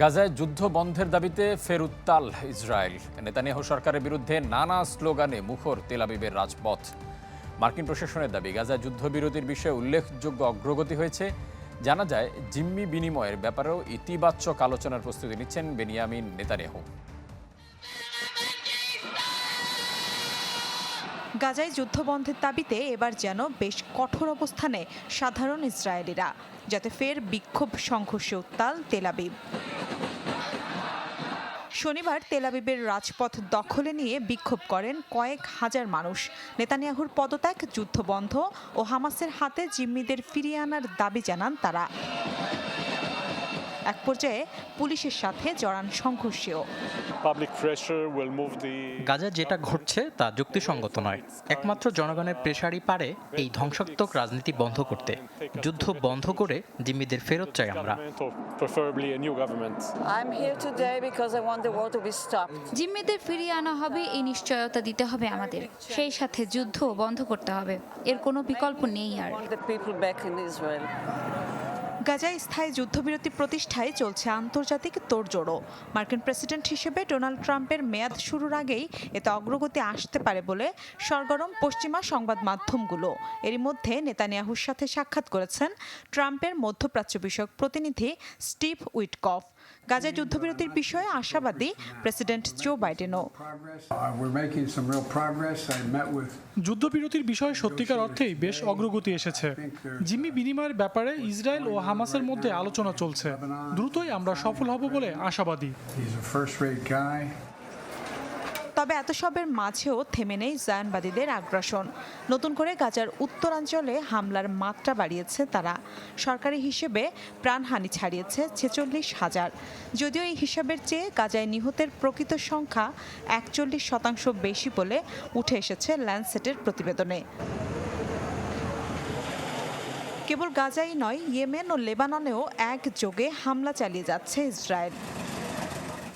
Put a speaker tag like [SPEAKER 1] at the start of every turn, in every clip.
[SPEAKER 1] গাজায় যুদ্ধ বন্ধের দাবিতে ফের উত্তাল ইসরায়েল। নেতানিয়াহু সরকারের বিরুদ্ধে নানা স্লোগানে মুখর তেল আবিবের রাজপথ। মার্কিন প্রশাসনের দাবি, গাজায় যুদ্ধবিরতির বিষয়ে উল্লেখযোগ্য অগ্রগতি হয়েছে। জানা যায়, জিম্মি বিনিময়ের ব্যাপারেও ইতিবাচক আলোচনার প্রস্তুতি নিচ্ছেন বেনিয়ামিন নেতানিয়াহু।
[SPEAKER 2] গাজায় যুদ্ধবন্ধের দাবিতে এবার যেন বেশ কঠোর অবস্থানে সাধারণ ইসরায়েলিরা, যাতে ফের বিক্ষোভ সংঘর্ষে উত্তাল তেল আবিব। শনিবার তেল আবিবের রাজপথ দখলে নিয়ে বিক্ষোভ করেন কয়েক হাজার মানুষ। নেতানিয়াহুর পদত্যাগ, যুদ্ধবন্ধ ও হামাসের হাতে জিম্মিদের ফিরিয়ে আনার দাবি জানান তারা। এক পর্যায়ে পুলিশের সাথে জড়ান সংঘর্ষেও।
[SPEAKER 3] গাজায় যেটা ঘটছে তা যুক্তিসঙ্গত নয়। একমাত্র জনগণের প্রেসারই পারে এই ধ্বংসাত্মক রাজনীতি বন্ধ করতে। যুদ্ধ বন্ধ করে জিম্মিদের ফেরত চাই আমরা।
[SPEAKER 4] জিম্মিদের ফিরিয়ে আনা হবে, এই নিশ্চয়তা দিতে হবে আমাদের। সেই সাথে যুদ্ধ বন্ধ করতে হবে, এর কোনো বিকল্প নেই আর।
[SPEAKER 2] গাজায় স্থায়ী যুদ্ধবিরতি প্রতিষ্ঠায় চলছে আন্তর্জাতিক তোড়জোড়ও। মার্কিন প্রেসিডেন্ট হিসেবে ডোনাল্ড ট্রাম্পের মেয়াদ শুরুর আগেই এতে অগ্রগতি আসতে পারে বলে সরগরম পশ্চিমা সংবাদ মাধ্যমগুলো। এরই মধ্যে নেতানিয়াহুর সাথে সাক্ষাৎ করেছেন ট্রাম্পের মধ্যপ্রাচ্য বিষয়ক প্রতিনিধি স্টিভ উইটকফ। গাজায় যুদ্ধবিরতির বিষয়ে আশাবাদী প্রেসিডেন্ট জো বাইডেনও।
[SPEAKER 5] যুদ্ধবিরতির বিষয়ে সত্যিকার অর্থেই বেশ অগ্রগতি এসেছে। জিম্মি বিনিময়ের ব্যাপারে ইসরায়েল ও হামাসের মধ্যে আলোচনা চলছে। দ্রুতই আমরা সফল হব বলে আশাবাদী।
[SPEAKER 2] তবে এত সবের মাঝেও থেমে নেই জায়নবাদীদের আগ্রাসন। নতুন করে গাজার উত্তরাঞ্চলে হামলার মাত্রা বাড়িয়েছে তারা। সরকারি হিসেবে প্রাণহানি ছাড়িয়েছে 46,000। যদিও এই হিসাবের চেয়ে গাজায় নিহতের প্রকৃত সংখ্যা 41% বেশি বলে উঠে এসেছে ল্যান্ডসেটের প্রতিবেদনে। কেবল গাজাই নয়, ইয়েমেন ও লেবাননেও একযোগে হামলা চালিয়ে যাচ্ছে ইসরায়েল।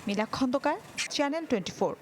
[SPEAKER 2] মিলা খন্দকার, চ্যানেল 24।